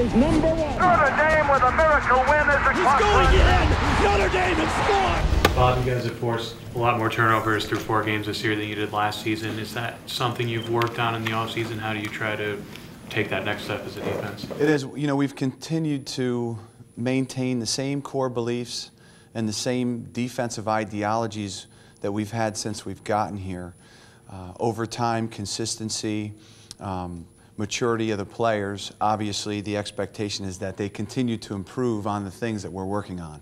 is number 1. Notre Dame with a miracle win as the clock going in. Notre Dame has scored. Bob, you guys have forced a lot more turnovers through 4 games this year than you did last season. Is that something you've worked on in the offseason? How do you try to take that next step as a defense? It is. You know, we've continued to maintain the same core beliefs and the same defensive ideologies that we've had since we've gotten here. Over time, consistency, maturity of the players, obviously the expectation is that they continue to improve on the things that we're working on.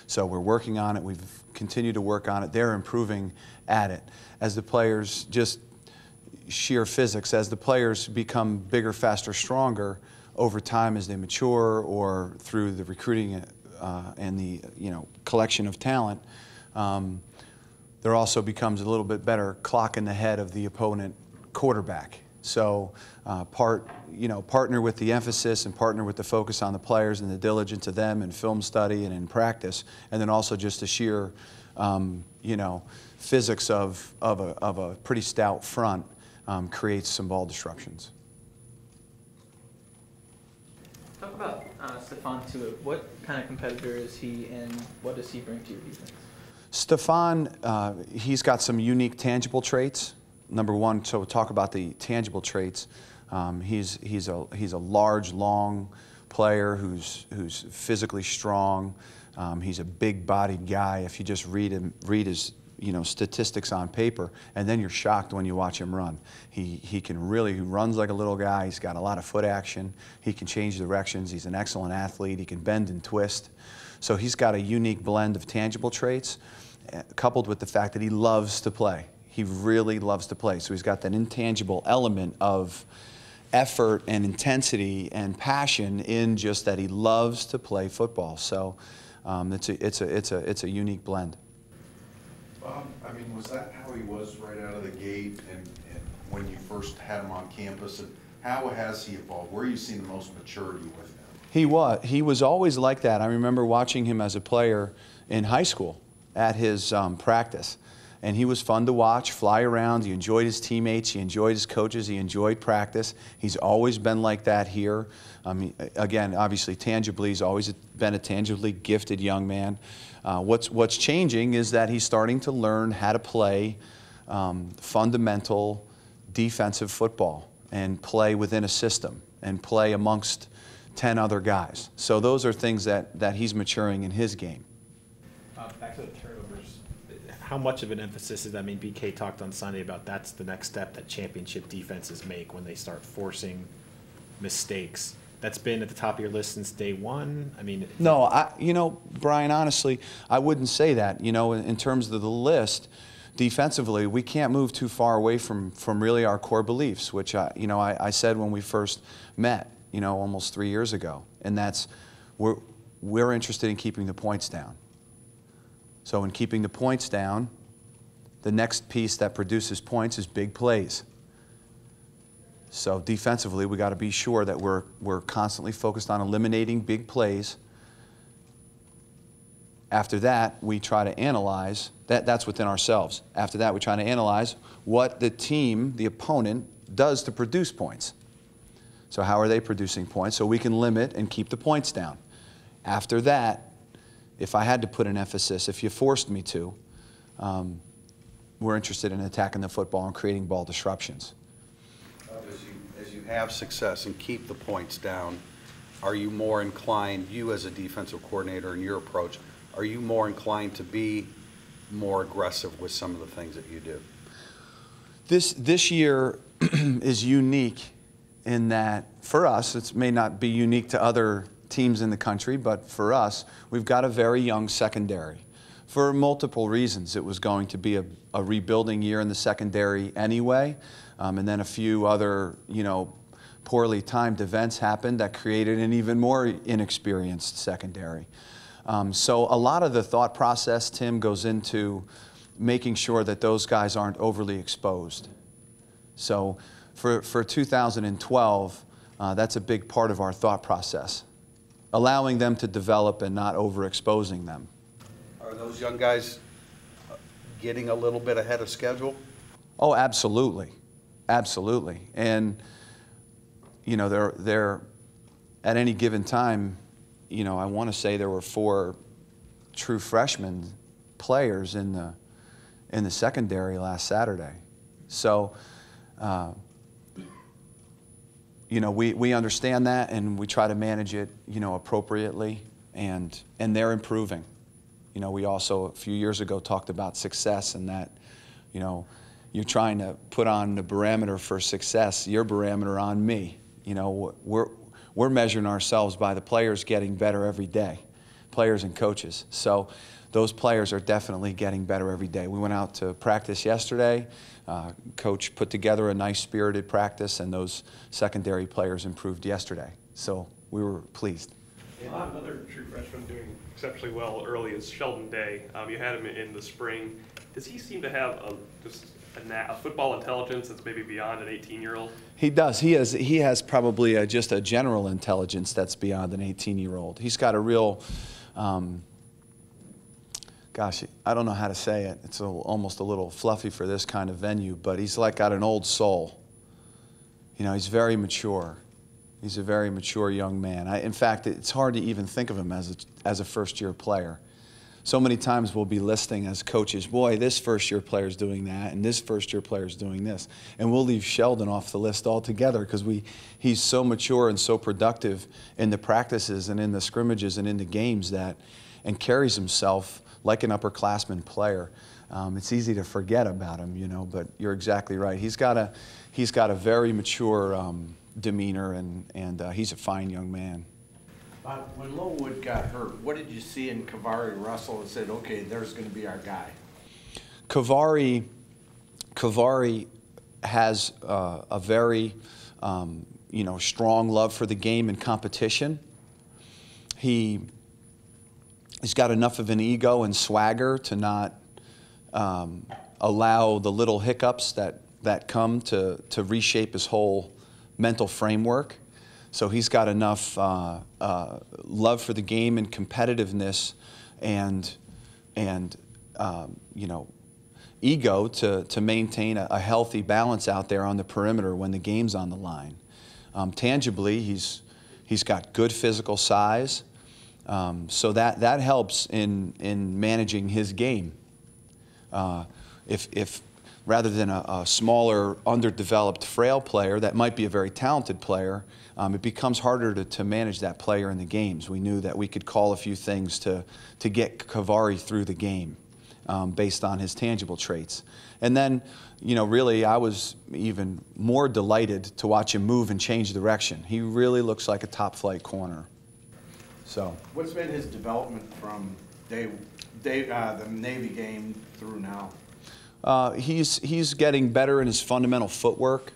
So we're working on it, we've continued to work on it, they're improving at it. As the players, just sheer physics, as the players become bigger, faster, stronger over time as they mature or through the recruiting and the collection of talent, there also becomes a little bit better clock in the head of the opponent quarterback. So partner with the emphasis and partner with the focus on the players and the diligence of them in film study and in practice, and then also just the sheer physics of a pretty stout front creates some ball disruptions. Talk about Stephon Tuitt. What kind of competitor is he, and what does he bring to your defense? Stephon, he's got some unique tangible traits. Number one, so we'll talk about the tangible traits. He's a large, long player who's physically strong. He's a big-bodied guy. If you just read his statistics on paper, and then you're shocked when you watch him run. He runs like a little guy. He's got a lot of foot action. He can change directions. He's an excellent athlete. He can bend and twist. So he's got a unique blend of tangible traits, coupled with the fact that he loves to play. He really loves to play. So he's got that intangible element of effort and intensity and passion in just that he loves to play football. So it's a unique blend. Bob, I mean, was that how he was right out of the gate and when you first had him on campus? And how has he evolved? Where are you seeing the most maturity with him? He was always like that. I remember watching him as a player in high school at his practice. And he was fun to watch, fly around. He enjoyed his teammates. He enjoyed his coaches. He enjoyed practice. He's always been like that here. Again, obviously, tangibly, he's always been a tangibly gifted young man. What's changing is that he's starting to learn how to play fundamental defensive football and play within a system and play amongst 10 other guys. So those are things that he's maturing in his game. Back to the turnovers. How much of an emphasis is that? I mean, BK talked on Sunday about that's the next step that championship defenses make when they start forcing mistakes. That's been at the top of your list since day one? I mean... No, Brian, honestly, I wouldn't say that. In terms of the list, defensively, we can't move too far away from really our core beliefs, which, I said when we first met, almost 3 years ago. And that's, we're interested in keeping the points down. So in keeping the points down, the next piece that produces points is big plays. So defensively, we got to be sure that we're constantly focused on eliminating big plays. After that, we try to analyze, that's within ourselves. After that, we try to analyze what the team, the opponent, does to produce points. So how are they producing points? So we can limit and keep the points down. After that, if I had to put an emphasis, if you forced me to, we're interested in attacking the football and creating ball disruptions. As you have success and keep the points down, are you more inclined, you as a defensive coordinator in your approach, are you more inclined to be more aggressive with some of the things that you do? This year is unique in that, for us, it may not be unique to other teams in the country, but for us, we've got a very young secondary. For multiple reasons, it was going to be a rebuilding year in the secondary anyway, and then a few other, poorly timed events happened that created an even more inexperienced secondary. So a lot of the thought process, Tim, goes into making sure that those guys aren't overly exposed. So for 2012, that's a big part of our thought process, allowing them to develop and not overexposing them. Are those young guys getting a little bit ahead of schedule? Oh, absolutely. Absolutely. And, they're at any given time, you know, I want to say there were 4 true freshman players in the secondary last Saturday. So, you know, we understand that, and we try to manage it, you know, appropriately, and they're improving. You know, we also a few years ago talked about success, and that, you know, you're trying to put on the barometer for success, your barometer on me. You know, we're measuring ourselves by the players getting better every day, players and coaches. So those players are definitely getting better every day. We went out to practice yesterday. Coach put together a nice spirited practice, and those secondary players improved yesterday. So we were pleased. Another true freshman doing exceptionally well early is Sheldon Day. You had him in the spring. Does he seem to have just a football intelligence that's maybe beyond an 18-year-old? He does. He has probably just a general intelligence that's beyond an 18-year-old. He's got a real, gosh, I don't know how to say it. It's almost a little fluffy for this kind of venue, but he's like got an old soul. You know, he's very mature. He's a very mature young man. In fact, it's hard to even think of him as a first-year player. So many times we'll be listing as coaches, boy, this first-year player's doing that, and this first-year player's doing this. And we'll leave Sheldon off the list altogether because he's so mature and so productive in the practices and in the scrimmages and in the games and carries himself like an upperclassman player. It's easy to forget about him, you know, but you're exactly right. He's got a very mature demeanor, and he's a fine young man. When Lowood got hurt, what did you see in Kavari Russell and said, okay, there's going to be our guy? Kavari has a very you know, strong love for the game and competition. He's got enough of an ego and swagger to not allow the little hiccups that come to reshape his whole mental framework. So he's got enough love for the game and competitiveness and you know, ego to maintain a healthy balance out there on the perimeter when the game's on the line. Tangibly, he's got good physical size, so that helps in managing his game. If rather than a smaller, underdeveloped, frail player that might be a very talented player, it becomes harder to manage that player in the games. We knew that we could call a few things to get Kavari through the game based on his tangible traits. And then, you know, really I was even more delighted to watch him move and change direction. He really looks like a top-flight corner. So, what's been his development from the Navy game through now? He's getting better in his fundamental footwork.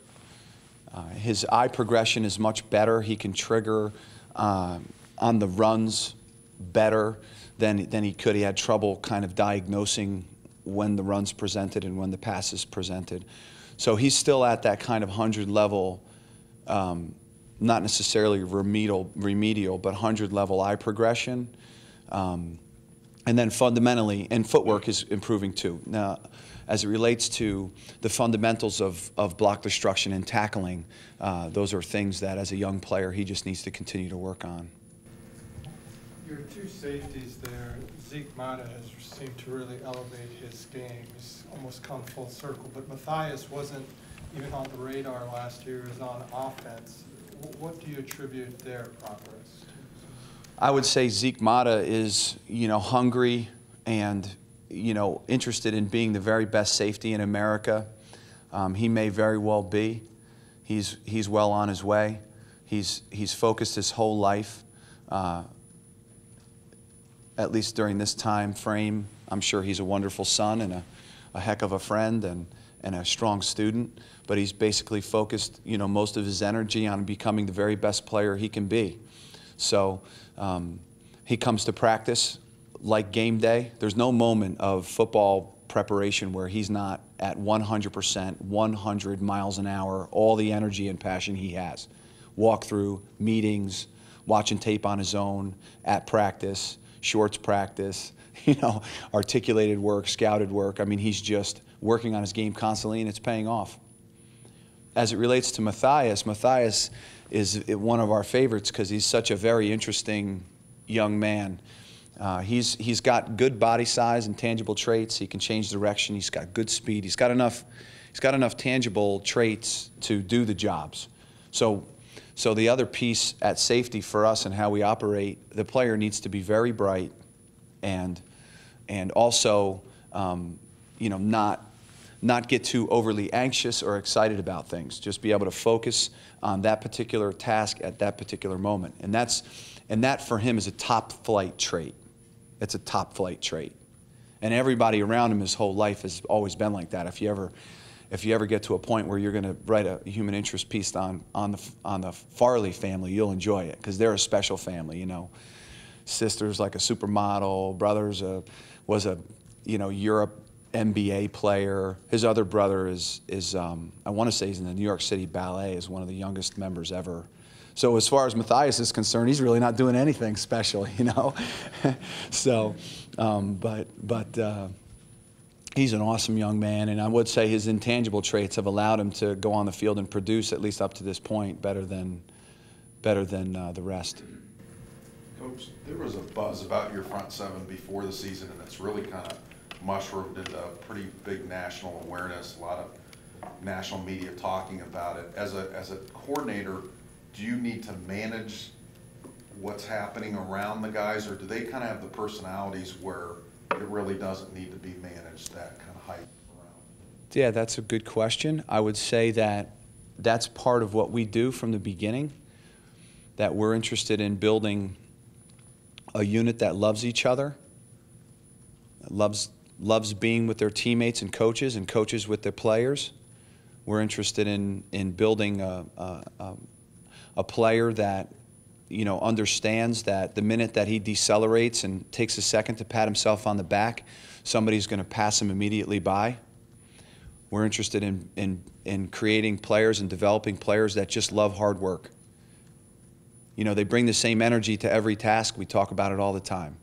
His eye progression is much better. He can trigger on the runs better than he could. He had trouble kind of diagnosing when the runs presented and when the passes presented. So he's still at that kind of 100 level, not necessarily remedial, but 100 level eye progression. And then fundamentally, and footwork is improving too. Now, as it relates to the fundamentals of block destruction and tackling, those are things that as a young player he just needs to continue to work on. Your 2 safeties there, Zeke Mata has seemed to really elevate his game. He's almost come full circle, but Matthias wasn't even on the radar last year as on offense. What do you attribute their progress? I would say Zeke Mata is, you know, hungry and, you know, interested in being the very best safety in America. He may very well be. He's well on his way. He's focused his whole life, at least during this time frame. I'm sure he's a wonderful son and a heck of a friend and a strong student. But he's basically focused, you know, most of his energy on becoming the very best player he can be. So he comes to practice like game day. There's no moment of football preparation where he's not at 100%, 100 miles an hour, all the energy and passion he has. Walk through meetings, watching tape on his own, at practice, shorts practice, you know, articulated work, scouted work. I mean, he's just working on his game constantly, and it's paying off. As it relates to Matthias is one of our favorites because he's such a very interesting young man. He's got good body size and tangible traits. He can change direction. He's got good speed. He's got enough tangible traits to do the jobs. So the other piece at safety for us and how we operate, the player needs to be very bright and also not get too overly anxious or excited about things. Just be able to focus on that particular task at that particular moment. And that for him is a top flight trait. It's a top flight trait. And everybody around him his whole life has always been like that. If you ever get to a point where you're going to write a human interest piece on the Farley family, you'll enjoy it because they're a special family. You know, sister's like a supermodel, brother's was a Europe NBA player. His other brother is I want to say he's in the New York City Ballet, is one of the youngest members ever. So as far as Matthias is concerned, he's really not doing anything special, you know. So, but he's an awesome young man, and I would say his intangible traits have allowed him to go on the field and produce, at least up to this point, better than the rest. Coach, there was a buzz about your front seven before the season, and it's really kind of mushroomed into a pretty big national awareness. A lot of national media talking about it. As a coordinator, do you need to manage what's happening around the guys, or do they kind of have the personalities where it really doesn't need to be managed, that kind of hype around? Yeah, that's a good question. I would say that that's part of what we do from the beginning, that we're interested in building a unit that loves each other, loves being with their teammates and coaches with their players. We're interested in building a player that understands that the minute that he decelerates and takes a second to pat himself on the back, somebody's going to pass him immediately by. We're interested in creating players and developing players that just love hard work. They bring the same energy to every task. We talk about it all the time.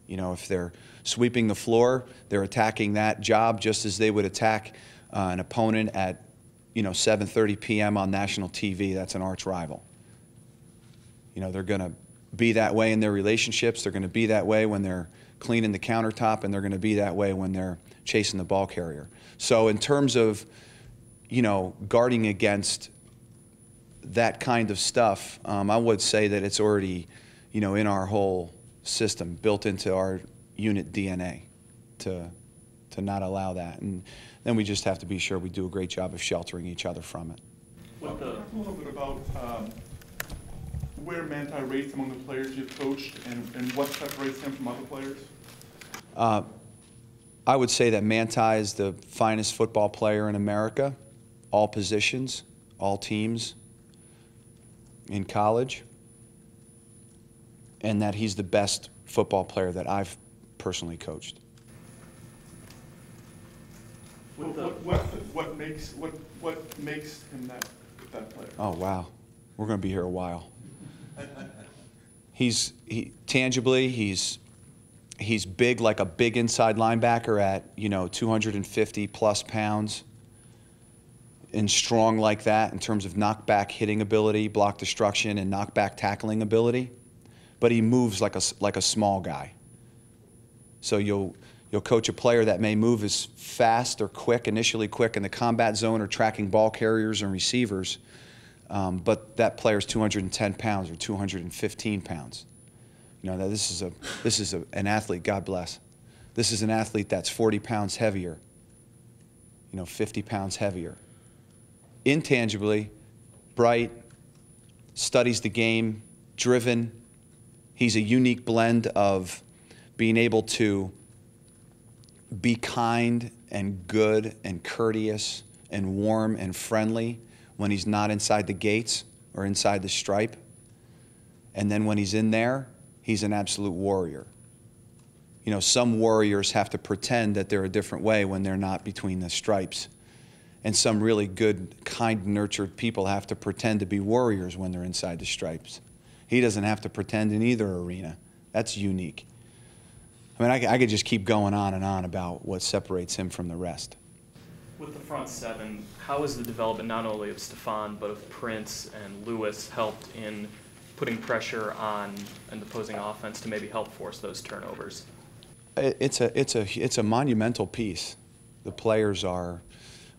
If they're sweeping the floor, they're attacking that job just as they would attack an opponent at 7:30 p.m. on national TV. That's an arch rival. They're going to be that way in their relationships. They're going to be that way when they're cleaning the countertop, and they're going to be that way when they're chasing the ball carrier. So in terms of, guarding against that kind of stuff, I would say that it's already, in our whole system, built into our unit DNA to not allow that. And then we just have to be sure we do a great job of sheltering each other from it. Talk a little bit about where Manti rates among the players you've coached and what separates him from other players? I would say that Manti is the finest football player in America, all positions, all teams in college, and that he's the best football player that I've personally coached. What makes him that player? Oh wow, we're going to be here a while. Tangibly, he's big, like a big inside linebacker at 250 plus pounds, and strong like that in terms of knockback hitting ability, block destruction, and knockback tackling ability. But he moves like a small guy. So you'll coach a player that may move as fast or quick, initially quick in the combat zone or tracking ball carriers and receivers, but that player's 210 pounds or 215 pounds. Now this is an athlete, God bless. This is an athlete that's 40 pounds heavier, 50 pounds heavier. Intangibly, bright, studies the game, driven. He's a unique blend of being able to be kind and good and courteous and warm and friendly when he's not inside the gates or inside the stripe. And then when he's in there, he's an absolute warrior. Some warriors have to pretend that they're a different way when they're not between the stripes. And some really good, kind, nurtured people have to pretend to be warriors when they're inside the stripes. He doesn't have to pretend in either arena. That's unique. I mean, I could just keep going on and on about what separates him from the rest. With the front seven, how has the development not only of Stefan but of Prince and Lewis helped in putting pressure on an opposing offense to maybe help force those turnovers? It's a monumental piece. The players are,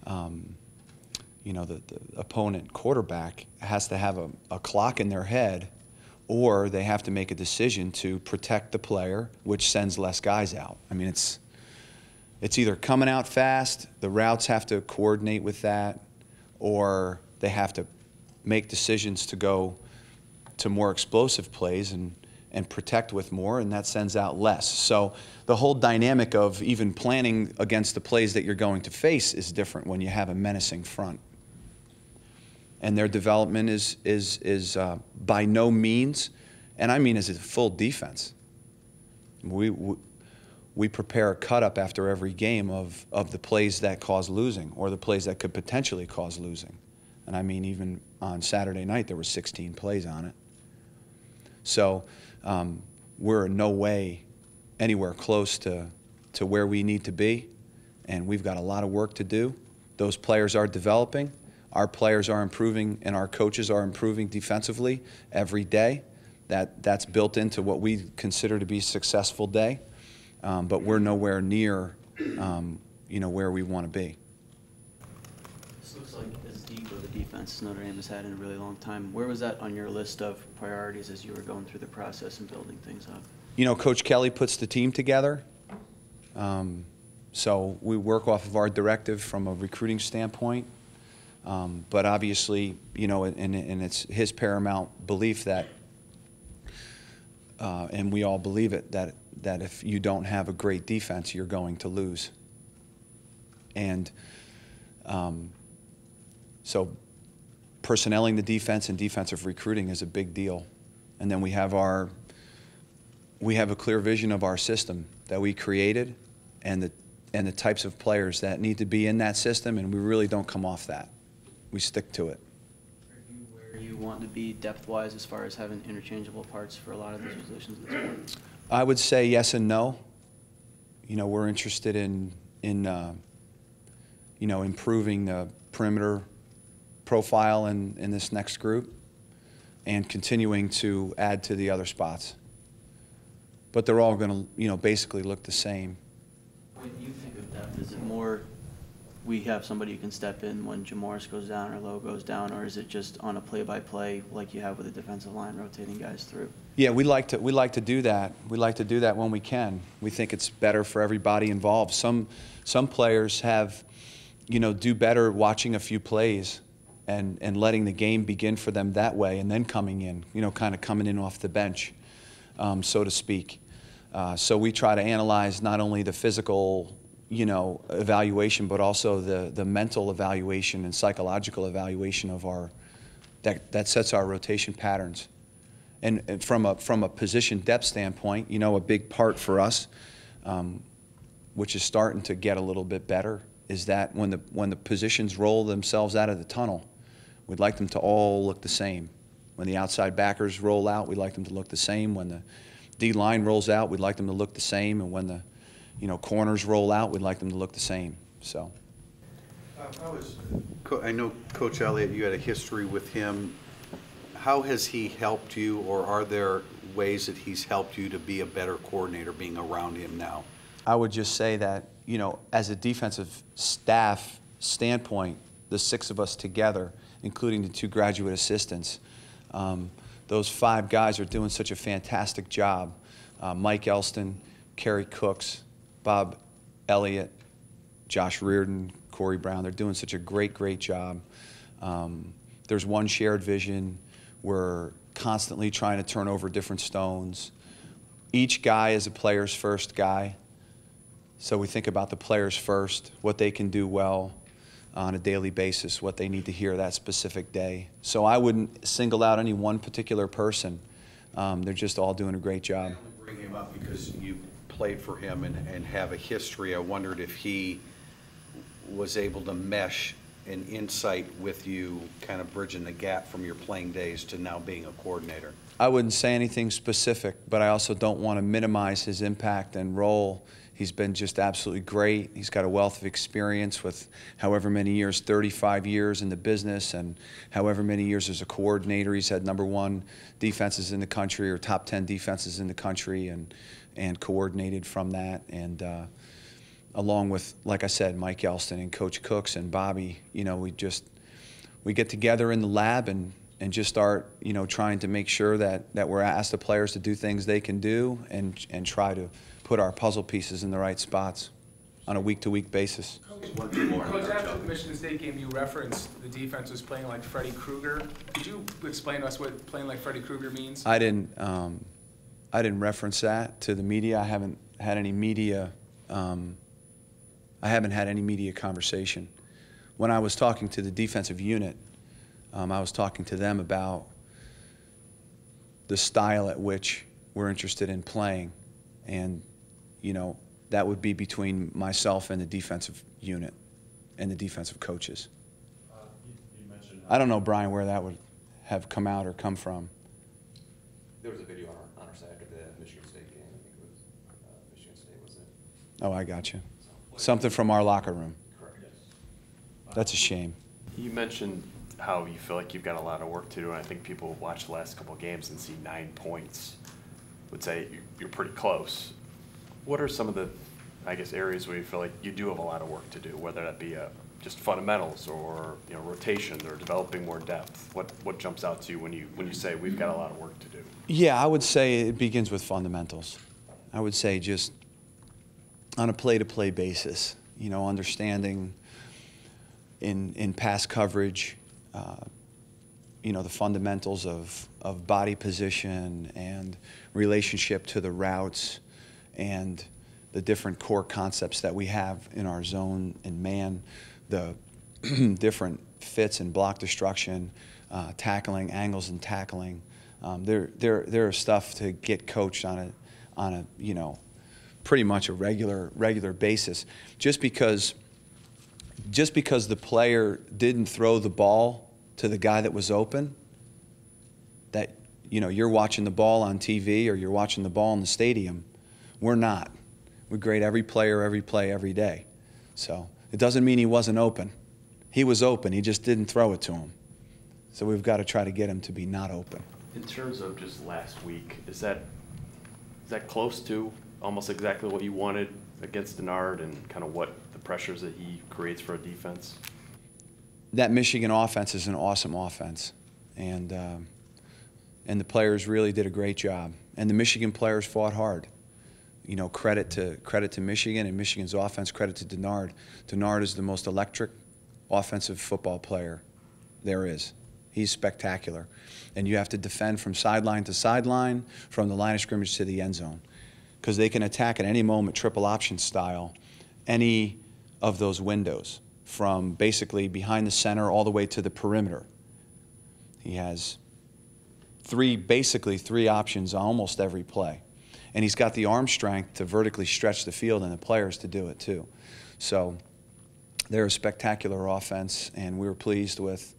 you know, the opponent quarterback has to have a clock in their head, or they have to make a decision to protect the player, which sends less guys out. I mean, it's either coming out fast, the routes have to coordinate with that, or they have to make decisions to go to more explosive plays and protect with more, and that sends out less. So the whole dynamic of even planning against the plays that you're going to face is different when you have a menacing front. And their development is by no means, and I mean as a full defense. We prepare a cut-up after every game of the plays that cause losing or the plays that could potentially cause losing. And I mean, even on Saturday night, there were 16 plays on it. So we're in no way anywhere close to where we need to be, and we've got a lot of work to do. Those players are developing. Our players are improving, and our coaches are improving defensively every day. That's built into what we consider to be a successful day. But we're nowhere near, you know, where we want to be. This looks like as deep of a defense Notre Dame has had in a really long time. Where was that on your list of priorities as you were going through the process and building things up? You know, Coach Kelly puts the team together. So we work off of our directive from a recruiting standpoint. But obviously, you know, and it's his paramount belief that, and we all believe it, that if you don't have a great defense, you're going to lose. And so personnelling the defense and defensive recruiting is a big deal. And then we have a clear vision of our system that we created and the types of players that need to be in that system, and we really don't come off that. We stick to it. Are you where you want to be depth-wise as far as having interchangeable parts for a lot of these positions at this point? I would say yes and no. You know, we're interested in you know, improving the perimeter profile in this next group and continuing to add to the other spots. But they're all going to, you know, basically look the same. When you think of depth, is it more we have somebody who can step in when Jamoris goes down or Lowe goes down, or is it just on a play-by-play like you have with the defensive line rotating guys through? Yeah, we like to do that. We like to do that when we can. We think it's better for everybody involved. Some players have, you know, do better watching a few plays and letting the game begin for them that way, and then coming in, you know, kind of coming in off the bench, so to speak. So we try to analyze not only the physical, you know, evaluation, but also the mental evaluation and psychological evaluation of that sets our rotation patterns. And from a position depth standpoint, you know, a big part for us, which is starting to get a little bit better, is that when the positions roll themselves out of the tunnel, we'd like them to all look the same. When the outside backers roll out, we'd like them to look the same. When the D-line rolls out, we'd like them to look the same. And when the, you know, corners roll out, we'd like them to look the same. So. I know Coach Elliott, you had a history with him. How has he helped you, or are there ways that he's helped you to be a better coordinator being around him now? I would just say that, you know, as a defensive staff standpoint, the 6 of us together, including the 2 graduate assistants, those 5 guys are doing such a fantastic job. Mike Elston, Kerry Cooks, Bob Elliott, Josh Reardon, Corey Brown, they're doing such a great job. There's one shared vision. We're constantly trying to turn over different stones. Each guy is a player's first guy. So we think about the players first, what they can do well on a daily basis, what they need to hear that specific day. So I wouldn't single out any one particular person. They're just all doing a great job. I bring him up because you played for him and have a history. I wondered if he was able to mesh an insight with you, kind of bridging the gap from your playing days to now being a coordinator. I wouldn't say anything specific, but I also don't want to minimize his impact and role He's been just absolutely great. He's got a wealth of experience with however many years, 35 years in the business, and however many years as a coordinator. He's had #1 defenses in the country, or top 10 defenses in the country, and coordinated from that. And along with, like I said, Mike Elston and Coach Cooks and Bobby, you know, we get together in the lab and just start, you know, trying to make sure that we're asked the players to do things they can do, and try to put our puzzle pieces in the right spots on a week-to-week basis. Coach, after the Michigan State game, you referenced the defense was playing like Freddy Krueger. Could you explain to us what playing like Freddy Krueger means? I didn't reference that to the media. I haven't had any media conversation. When I was talking to the defensive unit, I was talking to them about the style at which we're interested in playing, and you know, that would be between myself and the defensive unit and the defensive coaches. You mentioned I don't know, Brian, where that would have come out or come from. there was a video on our site after the Michigan State game. I think it was Michigan State, was it? Oh, I got you. Something from our locker room. Correct. That's a shame. You mentioned how you feel like you've got a lot of work to do, and I think people who watch the last couple of games and see 9 points would say you're pretty close. What are some of the, I guess, areas where you feel like you do have a lot of work to do, whether that be just fundamentals or, you know, rotation or developing more depth? What jumps out to you when you say we've got a lot of work to do? Yeah, I would say it begins with fundamentals. I would say just on a play-to-play basis, you know, understanding in pass coverage, you know, the fundamentals of body position and relationship to the routes, and the different core concepts that we have in our zone and man, the different fits and block destruction, tackling, angles and tackling. There are stuff to get coached on a you know, pretty much a regular basis. Just because the player didn't throw the ball to the guy that was open, that, you know, you're watching the ball on TV or you're watching the ball in the stadium. We're not. We grade every player, every play, every day. So it doesn't mean he wasn't open. He was open. He just didn't throw it to him. So we've got to try to get him to be not open. In terms of just last week, is that close to almost exactly what you wanted against Notre, and kind of what the pressures that he creates for a defense? That Michigan offense is an awesome offense, and the players really did a great job. And the Michigan players fought hard. You know, credit to Michigan and Michigan's offense. Credit to Denard. Denard is the most electric offensive football player there is. He's spectacular, and you have to defend from sideline to sideline, from the line of scrimmage to the end zone, because they can attack at any moment, triple option style, any of those windows, from basically behind the center all the way to the perimeter. He has basically three options on almost every play. And he's got the arm strength to vertically stretch the field, and the players to do it too. So they're a spectacular offense, and we were pleased with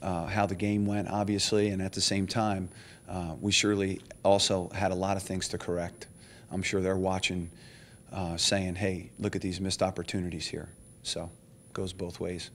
how the game went, obviously, and at the same time, we surely also had a lot of things to correct. I'm sure they're watching, saying, hey, look at these missed opportunities here. So it goes both ways.